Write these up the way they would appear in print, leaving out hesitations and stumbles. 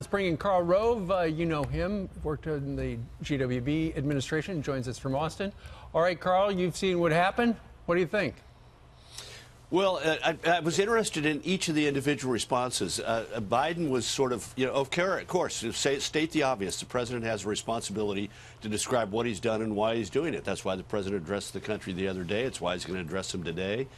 Let's bring in Karl Rove. You know him, worked in the GWB administration, joins us from Austin. All right, Karl, you've seen what happened. What do you think? Well, I was interested in each of the individual responses. Biden was sort of, of course, state the obvious. The president has a responsibility to describe what he's done and why he's doing it. That's why the president addressed the country the other day. It's why he's going to address them today.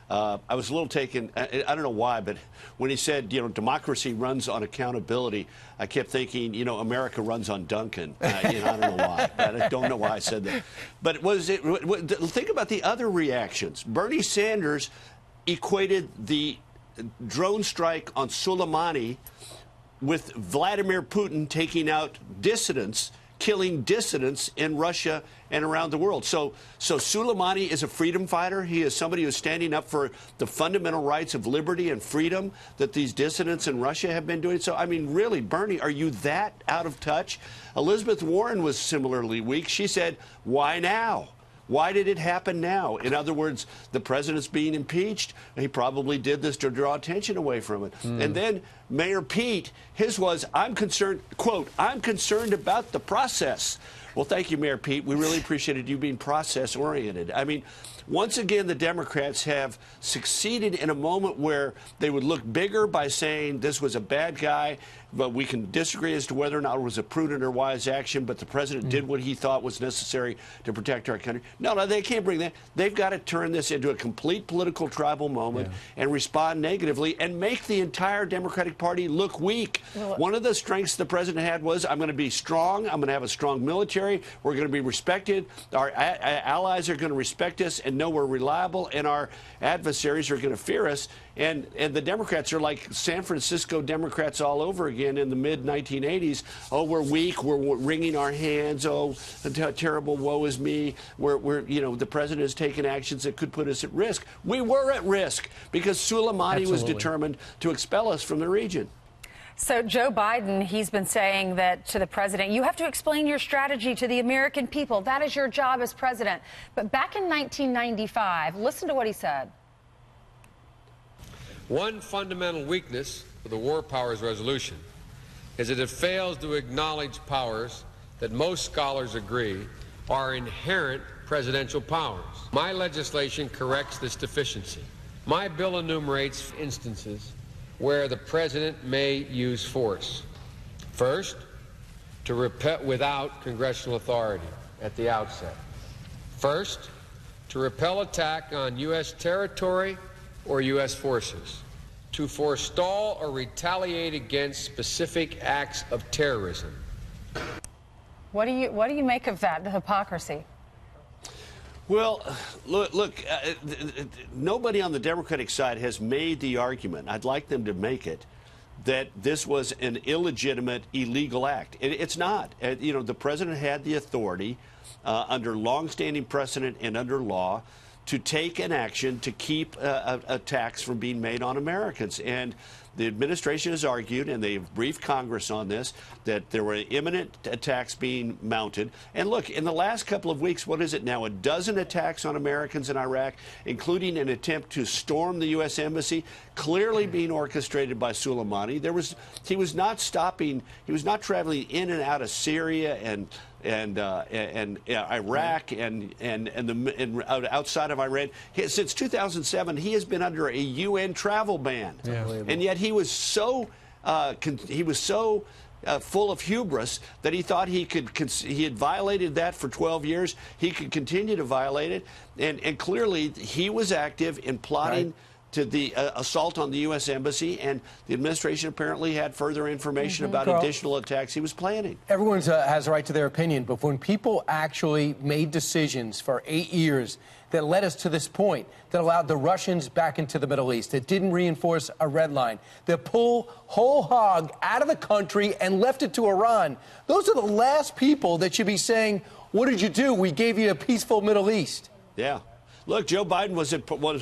I was a little taken, I don't know why, but when he said, democracy runs on accountability, I kept thinking, America runs on Duncan. I don't know why. I don't know why I said that. But think about the other reactions. Bernie Sanders equated the drone strike on Soleimani with Vladimir Putin taking out dissidents, killing dissidents in Russia and around the world. So Soleimani is a freedom fighter. He is somebody who's standing up for the fundamental rights of liberty and freedom that these dissidents in Russia have been doing. So, I mean, really, Bernie, are you that out of touch? Elizabeth Warren was similarly weak. She said, why now? Why did it happen now? In other words, the president's being impeached. He probably did this to draw attention away from it. And then Mayor Pete, his was, I'm concerned, quote, I'm concerned about the process. Well, thank you, Mayor Pete. We really appreciated you being process-oriented. I mean, once again, the Democrats have succeeded in a moment where they would look bigger by saying this was a bad guy, but we can disagree as to whether or not it was a prudent or wise action, but the president did what he thought was necessary to protect our country. No, they can't bring that. They've got to turn this into a complete political tribal moment and respond negatively and make the entire Democratic Party look weak. Well, one of the strengths the president had was, I'm going to be strong. I'm going to have a strong military. We're going to be respected. Our allies are going to respect us and know we're reliable, and our adversaries are going to fear us. And the Democrats are like San Francisco Democrats all over again in the mid-1980s. Oh, we're weak. We're wringing our hands. Oh, terrible, woe is me. The president has taken actions that could put us at risk. We were at risk because Soleimani was determined to expel us from the region. So Joe Biden, he's been saying that to the president, you have to explain your strategy to the American people. That is your job as president. But back in 1995, listen to what he said. One fundamental weakness of the War Powers Resolution is that it fails to acknowledge powers that most scholars agree are inherent presidential powers. My legislation corrects this deficiency. My bill enumerates instances where the president may use force. First, to repel without congressional authority at the outset. First, to repel attack on U.S. territory or U.S. forces. To forestall or retaliate against specific acts of terrorism. What do you make of that, the hypocrisy? Well, look, nobody on the Democratic side has made the argument, I'd like them to make it, that this was an illegitimate, illegal act. It's not. The president had the authority under longstanding precedent and under law to take an action to keep attacks from being made on Americans. And the administration has argued, and they've briefed Congress on this, that there were imminent attacks being mounted. And look, in the last couple of weeks, what is it now? A dozen attacks on Americans in Iraq, including an attempt to storm the U.S. Embassy, clearly being orchestrated by Soleimani. He was not stopping. He was not traveling in and out of Syria and Iraq and outside of Iran. Since 2007, he has been under a UN travel ban, and yet he was so full of hubris that he thought he had violated that for 12 years. He could continue to violate it, and clearly he was active in plotting. Right. To the assault on the U.S. Embassy, and the administration apparently had further information about additional attacks he was planning. Everyone has a right to their opinion, but when people actually made decisions for 8 years that led us to this point, that allowed the Russians back into the Middle East, that didn't reinforce a red line, that pull whole hog out of the country and left it to Iran, those are the last people that should be saying, what did you do? We gave you a peaceful Middle East. Yeah. Look, Joe Biden was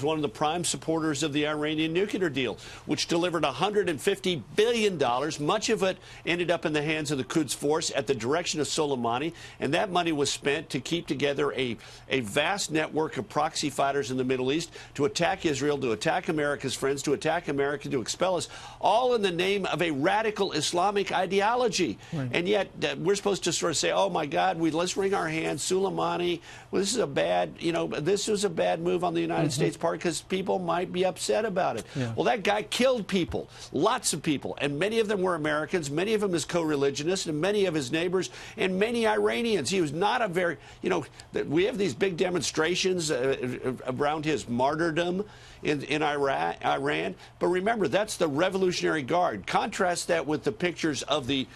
one of the prime supporters of the Iranian nuclear deal, which delivered $150 billion. Much of it ended up in the hands of the Quds Force at the direction of Soleimani, and that money was spent to keep together a vast network of proxy fighters in the Middle East to attack Israel, to attack America's friends, to attack America, to expel us, all in the name of a radical Islamic ideology. Right. And yet we're supposed to sort of say, oh, my God, let's wring our hands. Soleimani, well, this is a bad, this was a bad move on the United States part because people might be upset about it. Yeah. Well, that guy killed people, lots of people, and many of them were Americans, many of them his co-religionists, and many of his neighbors, and many Iranians. He was not a very, we have these big demonstrations around his martyrdom in Iran. But remember, that's the Revolutionary Guard. Contrast that with the pictures of the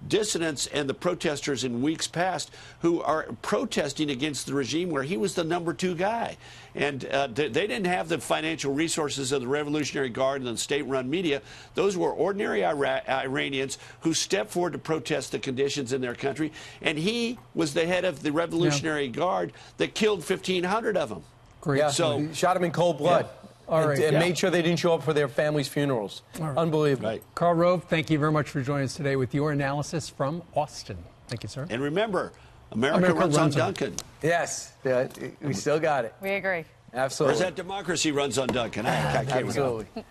dissidents and the protesters in weeks past who are protesting against the regime where he was the #2 guy. And they didn't have the financial resources of the Revolutionary Guard and the state-run media. Those were ordinary Iranians who stepped forward to protest the conditions in their country. And he was the head of the Revolutionary Guard that killed 1,500 of them. Great. Yeah, so shot them in cold blood. Yeah. All right. And made sure they didn't show up for their families' funerals. Right. Unbelievable. Right. Karl Rove, thank you very much for joining us today with your analysis from Austin. Thank you, sir. And remember, America runs on Duncan. Yes. Yeah, we still got it. We agree. Absolutely. Where's that democracy runs on Duncan? I can't Absolutely.